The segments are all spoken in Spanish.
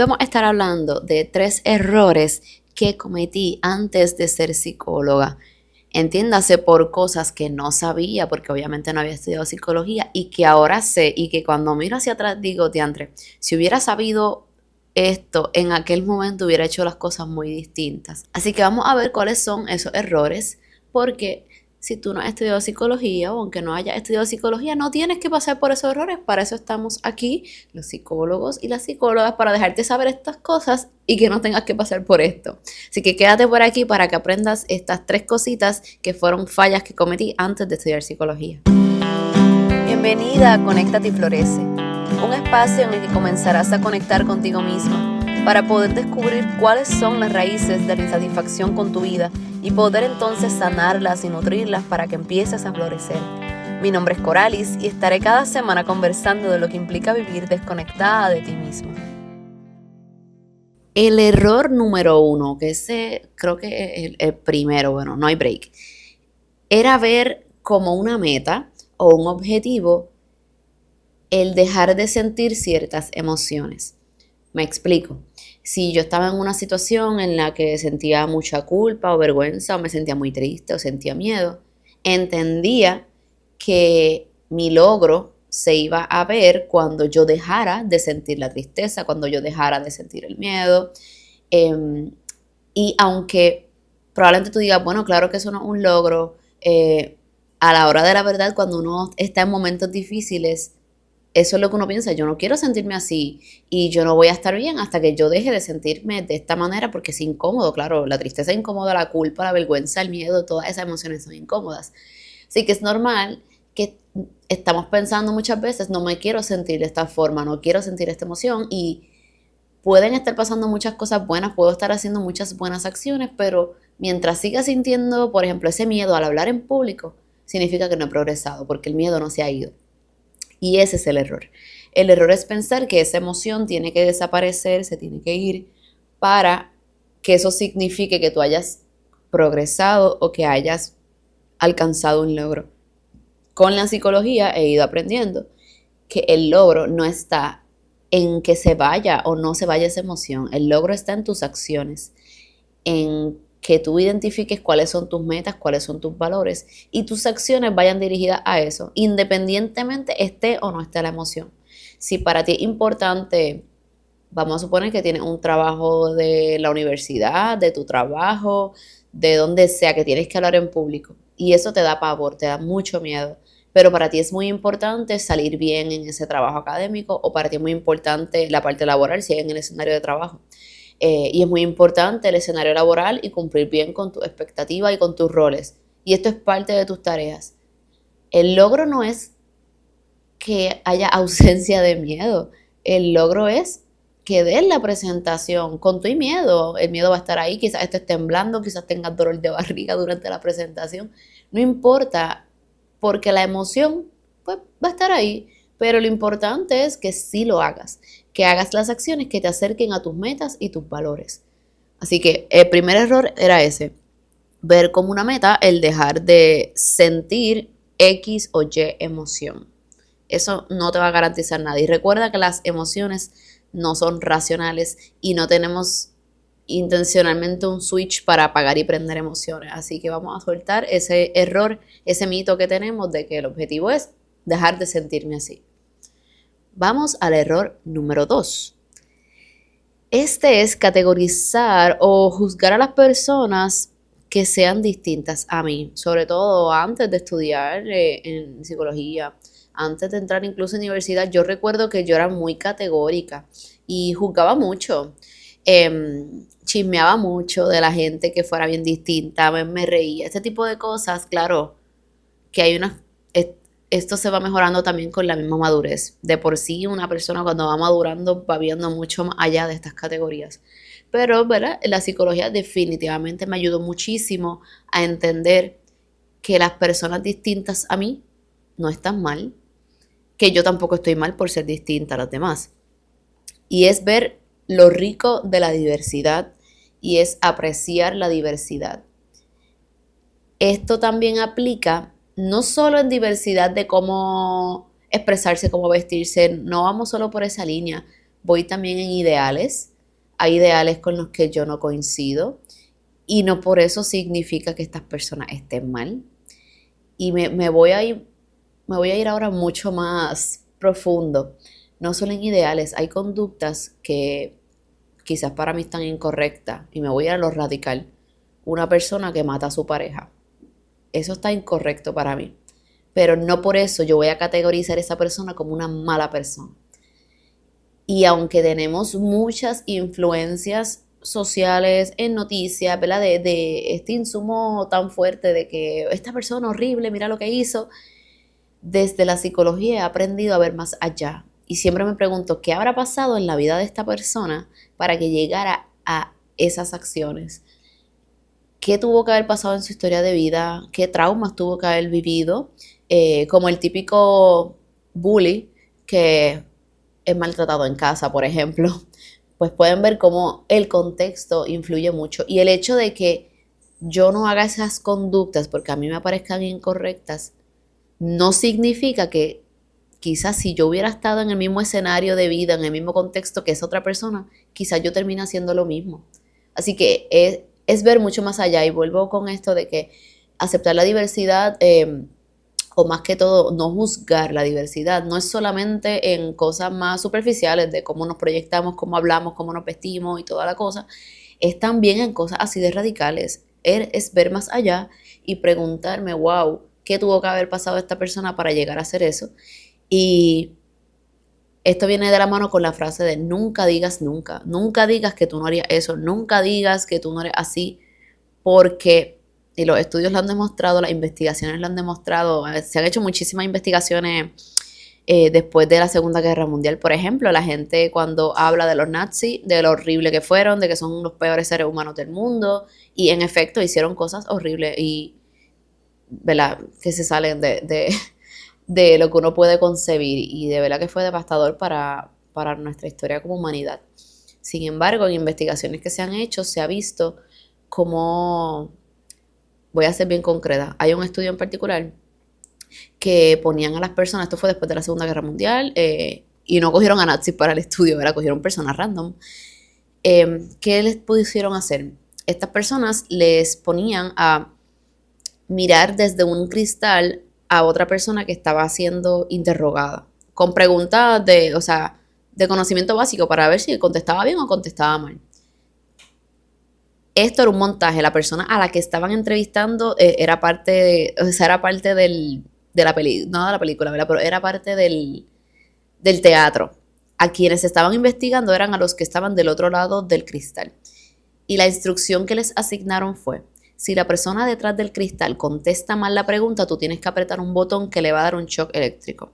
vamos a estar hablando de 3 errores que cometí antes de ser psicóloga. Entiéndase por cosas que no sabía, porque obviamente no había estudiado psicología y que ahora sé y que cuando miro hacia atrás digo, diantre, si hubiera sabido esto en aquel momento hubiera hecho las cosas muy distintas. Así que vamos a ver cuáles son esos errores, porque si tú no has estudiado psicología o aunque no hayas estudiado psicología, no tienes que pasar por esos errores. Para eso estamos aquí, los psicólogos y las psicólogas, para dejarte saber estas cosas y que no tengas que pasar por esto. Así que quédate por aquí para que aprendas estas 3 cositas que fueron fallas que cometí antes de estudiar psicología. Bienvenida a Conéctate y Florece, un espacio en el que comenzarás a conectar contigo misma para poder descubrir cuáles son las raíces de la insatisfacción con tu vida y poder entonces sanarlas y nutrirlas para que empieces a florecer. Mi nombre es Coralis y estaré cada semana conversando de lo que implica vivir desconectada de ti misma. El error número 1, que ese creo que es el primero, bueno, no hay break, era ver como una meta o un objetivo el dejar de sentir ciertas emociones. Me explico. Si yo estaba en una situación en la que sentía mucha culpa o vergüenza o me sentía muy triste o sentía miedo, entendía que mi logro se iba a ver cuando yo dejara de sentir la tristeza, cuando yo dejara de sentir el miedo. Y aunque probablemente tú digas, bueno, claro que eso no es un logro, a la hora de la verdad, cuando uno está en momentos difíciles, eso es lo que uno piensa, yo no quiero sentirme así y yo no voy a estar bien hasta que yo deje de sentirme de esta manera porque es incómodo, claro, la tristeza es incómoda, la culpa, la vergüenza, el miedo, todas esas emociones son incómodas. Así que es normal que estamos pensando muchas veces, no me quiero sentir de esta forma, no quiero sentir esta emoción y pueden estar pasando muchas cosas buenas, puedo estar haciendo muchas buenas acciones, pero mientras siga sintiendo, por ejemplo, ese miedo al hablar en público, significa que no he progresado porque el miedo no se ha ido. Y ese es el error. El error es pensar que esa emoción tiene que desaparecer, se tiene que ir para que eso signifique que tú hayas progresado o que hayas alcanzado un logro. Con la psicología he ido aprendiendo que el logro no está en que se vaya o no se vaya esa emoción. El logro está en tus acciones, en que tú identifiques cuáles son tus metas, cuáles son tus valores y tus acciones vayan dirigidas a eso, independientemente esté o no esté la emoción. Si para ti es importante, vamos a suponer que tienes un trabajo de la universidad, de tu trabajo, de donde sea, que tienes que hablar en público y eso te da pavor, te da mucho miedo, pero para ti es muy importante salir bien en ese trabajo académico o para ti es muy importante la parte laboral si es en el escenario de trabajo. Y es muy importante el escenario laboral y cumplir bien con tus expectativas y con tus roles. Y esto es parte de tus tareas. El logro no es que haya ausencia de miedo. El logro es que des la presentación con tu miedo. El miedo va a estar ahí, quizás estés temblando, quizás tengas dolor de barriga durante la presentación. No importa, porque la emoción pues, va a estar ahí. Pero lo importante es que sí lo hagas, que hagas las acciones que te acerquen a tus metas y tus valores. Así que el primer error era ese, ver como una meta el dejar de sentir X o Y emoción. Eso no te va a garantizar nada. Y recuerda que las emociones no son racionales y no tenemos intencionalmente un switch para apagar y prender emociones. Así que vamos a soltar ese error, ese mito que tenemos de que el objetivo es dejar de sentirme así. Vamos al error número 2. Este es categorizar o juzgar a las personas que sean distintas a mí, sobre todo antes de estudiar en psicología, antes de entrar incluso en universidad. Yo recuerdo que yo era muy categórica y juzgaba mucho, chismeaba mucho de la gente que fuera bien distinta, me reía, este tipo de cosas. Claro que hay unas, esto se va mejorando también con la misma madurez. De por sí, una persona cuando va madurando va viendo mucho más allá de estas categorías. Pero, ¿verdad? La psicología definitivamente me ayudó muchísimo a entender que las personas distintas a mí no están mal, que yo tampoco estoy mal por ser distinta a las demás. Y es ver lo rico de la diversidad y es apreciar la diversidad. Esto también aplica no solo en diversidad de cómo expresarse, cómo vestirse, no vamos solo por esa línea, voy también en ideales, hay ideales con los que yo no coincido y no por eso significa que estas personas estén mal. Y me voy a ir ahora mucho más profundo. No solo en ideales, hay conductas que quizás para mí están incorrectas y me voy a lo radical. Una persona que mata a su pareja. Eso está incorrecto para mí. Pero no por eso yo voy a categorizar a esa persona como una mala persona. Y aunque tenemos muchas influencias sociales en noticias, ¿verdad? De este insumo tan fuerte de que esta persona horrible, mira lo que hizo, desde la psicología he aprendido a ver más allá. Y siempre me pregunto, ¿qué habrá pasado en la vida de esta persona para que llegara a esas acciones? ¿Qué tuvo que haber pasado en su historia de vida? ¿Qué traumas tuvo que haber vivido? Como el típico bully que es maltratado en casa, por ejemplo, pues pueden ver cómo el contexto influye mucho. Y el hecho de que yo no haga esas conductas porque a mí me parezcan incorrectas, no significa que quizás si yo hubiera estado en el mismo escenario de vida, en el mismo contexto que esa otra persona, quizás yo termine haciendo lo mismo. Así que es ver mucho más allá y vuelvo con esto de que aceptar la diversidad, o más que todo, no juzgar la diversidad, no es solamente en cosas más superficiales de cómo nos proyectamos, cómo hablamos, cómo nos vestimos y toda la cosa, es también en cosas así de radicales, es ver más allá y preguntarme, wow, ¿qué tuvo que haber pasado a esta persona para llegar a hacer eso? Y esto viene de la mano con la frase de nunca digas nunca, nunca digas que tú no harías eso, nunca digas que tú no eres así, porque, y los estudios lo han demostrado, las investigaciones lo han demostrado, se han hecho muchísimas investigaciones después de la Segunda Guerra Mundial, por ejemplo, la gente cuando habla de los nazis, de lo horrible que fueron, de que son los peores seres humanos del mundo, y en efecto hicieron cosas horribles y, ¿verdad?, que se salen de lo que uno puede concebir, y de verdad que fue devastador para nuestra historia como humanidad. Sin embargo, en investigaciones que se han hecho, se ha visto como, voy a ser bien concreta, hay un estudio en particular que ponían a las personas, esto fue después de la Segunda Guerra Mundial, y no cogieron a nazis para el estudio, ¿verdad? Cogieron personas random. ¿Qué les pusieron a hacer? Estas personas les ponían a mirar desde un cristal a otra persona que estaba siendo interrogada, con preguntas de, o sea, de conocimiento básico para ver si contestaba bien o contestaba mal. Esto era un montaje, la persona a la que estaban entrevistando era parte o sea, era parte de la película, no de la película, ¿verdad? Pero era parte del teatro. A quienes estaban investigando eran a los que estaban del otro lado del cristal. Y la instrucción que les asignaron fue, si la persona detrás del cristal contesta mal la pregunta, tú tienes que apretar un botón que le va a dar un shock eléctrico.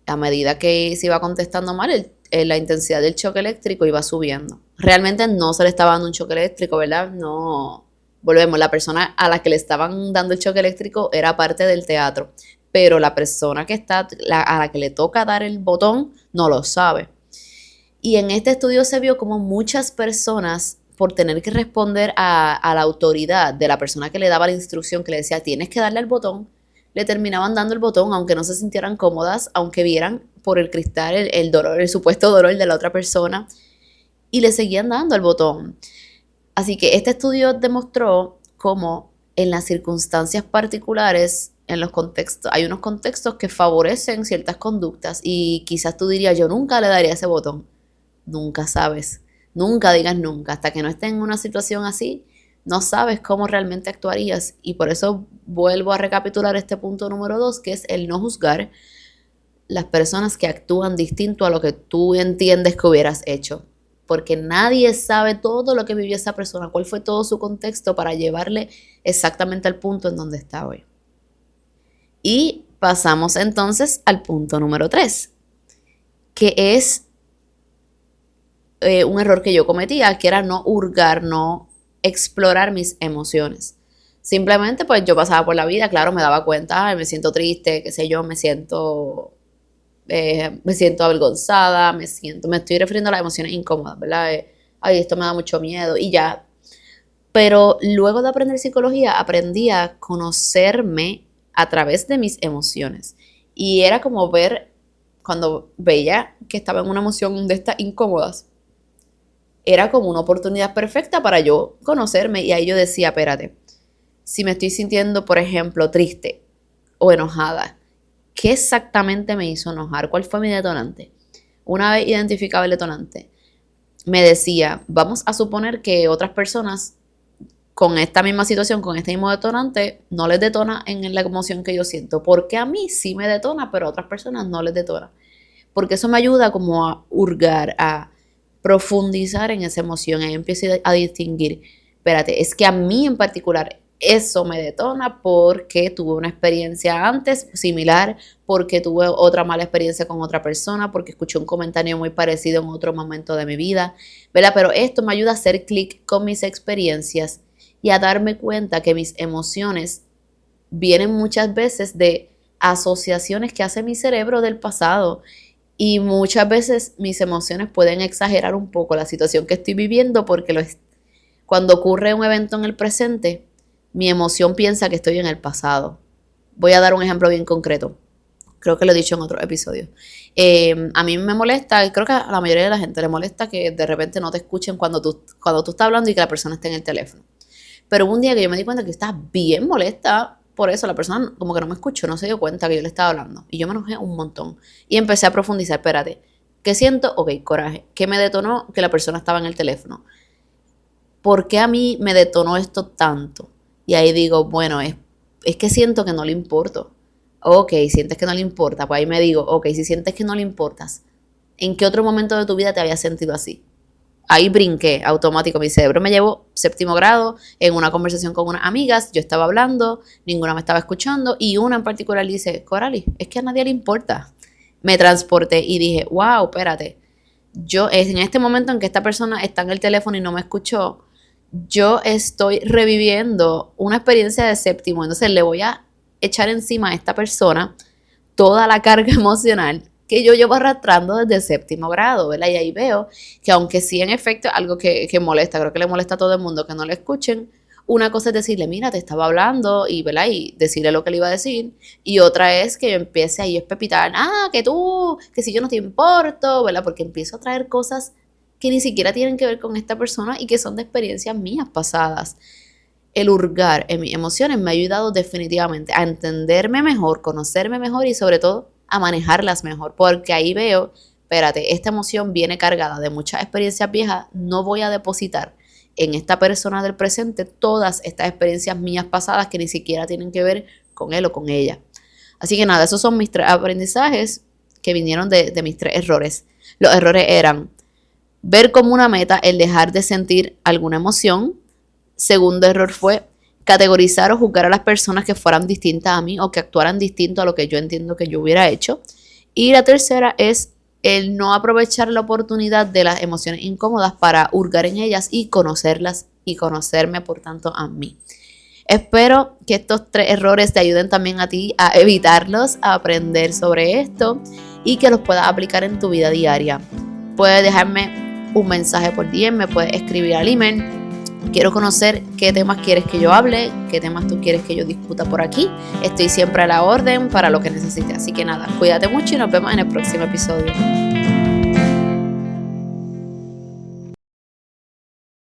A medida que se iba contestando mal, la intensidad del choque eléctrico iba subiendo. Realmente no se le estaba dando un choque eléctrico, ¿verdad? No, volvemos, la persona a la que le estaban dando el choque eléctrico era parte del teatro, pero la persona que está, a la que le toca dar el botón, no lo sabe. Y en este estudio se vio como muchas personas, por tener que responder a la autoridad de la persona que le daba la instrucción, que le decía, tienes que darle el botón, le terminaban dando el botón, aunque no se sintieran cómodas, aunque vieran por el cristal el dolor, el supuesto dolor de la otra persona, y le seguían dando el botón. Así que este estudio demostró cómo en las circunstancias particulares, en los contextos, hay unos contextos que favorecen ciertas conductas, y quizás tú dirías, yo nunca le daría ese botón. Nunca sabes, nunca digas nunca, hasta que no estés en una situación así, no sabes cómo realmente actuarías. Y por eso vuelvo a recapitular este punto número 2, que es el no juzgar las personas que actúan distinto a lo que tú entiendes que hubieras hecho. Porque nadie sabe todo lo que vivió esa persona, cuál fue todo su contexto para llevarle exactamente al punto en donde está hoy. Y pasamos entonces al punto número 3, que es un error que yo cometía, que era no hurgar, no explorar mis emociones. Simplemente pues yo pasaba por la vida, claro, me daba cuenta, ay, me siento triste, qué sé yo, me siento avergonzada, me estoy refiriendo a las emociones incómodas, ¿verdad? Ay, esto me da mucho miedo y ya. Pero luego de aprender psicología, aprendí a conocerme a través de mis emociones. Y era como ver, cuando veía que estaba en una emoción de estas incómodas, era como una oportunidad perfecta para yo conocerme. Y ahí yo decía, espérate, si me estoy sintiendo, por ejemplo, triste o enojada, ¿qué exactamente me hizo enojar? ¿Cuál fue mi detonante? Una vez identificaba el detonante, me decía, vamos a suponer que otras personas con esta misma situación, con este mismo detonante, no les detona en la emoción que yo siento. Porque a mí sí me detona, pero a otras personas no les detona. Porque eso me ayuda como a hurgar, a profundizar en esa emoción. Ahí empiezo a distinguir, espérate, es que a mí en particular eso me detona porque tuve una experiencia antes similar, porque tuve otra mala experiencia con otra persona, porque escuché un comentario muy parecido en otro momento de mi vida, ¿verdad? Pero esto me ayuda a hacer clic con mis experiencias y a darme cuenta que mis emociones vienen muchas veces de asociaciones que hace mi cerebro del pasado. Y muchas veces mis emociones pueden exagerar un poco la situación que estoy viviendo porque cuando ocurre un evento en el presente, mi emoción piensa que estoy en el pasado. Voy a dar un ejemplo bien concreto. Creo que lo he dicho en otro episodio. A mí me molesta, y creo que a la mayoría de la gente le molesta que de repente no te escuchen cuando tú estás hablando y que la persona esté en el teléfono. Pero hubo un día que yo me di cuenta que estaba bien molesta por eso. La persona como que no me escuchó, no se dio cuenta que yo le estaba hablando. Y yo me enojé un montón. Y empecé a profundizar, espérate, ¿qué siento? Ok, coraje. ¿Qué me detonó? Que la persona estaba en el teléfono. ¿Por qué a mí me detonó esto tanto? Y ahí digo, bueno, es que siento que no le importo. Ok, sientes que no le importa. Pues ahí me digo, ok, si sientes que no le importas, ¿en qué otro momento de tu vida te habías sentido así? Ahí brinqué automático, mi cerebro me llevó séptimo grado en una conversación con unas amigas, yo estaba hablando, ninguna me estaba escuchando y una en particular dice, Coralie, es que a nadie le importa. Me transporté y dije, wow, espérate, yo en este momento en que esta persona está en el teléfono y no me escuchó, yo estoy reviviendo una experiencia de séptimo, entonces le voy a echar encima a esta persona toda la carga emocional que yo llevo arrastrando desde séptimo grado, ¿verdad? Y ahí veo que aunque sí en efecto es algo que molesta, creo que le molesta a todo el mundo que no le escuchen, una cosa es decirle, mira, te estaba hablando y, ¿verdad? Y decirle lo que le iba a decir, y otra es que yo empiece ahí a espepitar, que tú, que si yo no te importo, ¿verdad? Porque empiezo a traer cosas que ni siquiera tienen que ver con esta persona y que son de experiencias mías pasadas. El hurgar en mis emociones me ha ayudado definitivamente a entenderme mejor, conocerme mejor y sobre todo a manejarlas mejor, porque ahí veo, espérate, esta emoción viene cargada de muchas experiencias viejas, no voy a depositar en esta persona del presente todas estas experiencias mías pasadas que ni siquiera tienen que ver con él o con ella. Así que nada, esos son mis 3 aprendizajes que vinieron de mis 3 errores. Los errores eran ver como una meta el dejar de sentir alguna emoción. Segundo error fue categorizar o juzgar a las personas que fueran distintas a mí o que actuaran distinto a lo que yo entiendo que yo hubiera hecho. Y la tercera es el no aprovechar la oportunidad de las emociones incómodas para hurgar en ellas y conocerlas y conocerme, por tanto, a mí. Espero que estos 3 errores te ayuden también a ti a evitarlos, a aprender sobre esto y que los puedas aplicar en tu vida diaria. Puedes dejarme un mensaje por DM, me puedes escribir al email. Quiero conocer qué temas quieres que yo hable, qué temas tú quieres que yo discuta por aquí. Estoy siempre a la orden para lo que necesites. Así que nada, cuídate mucho y nos vemos en el próximo episodio.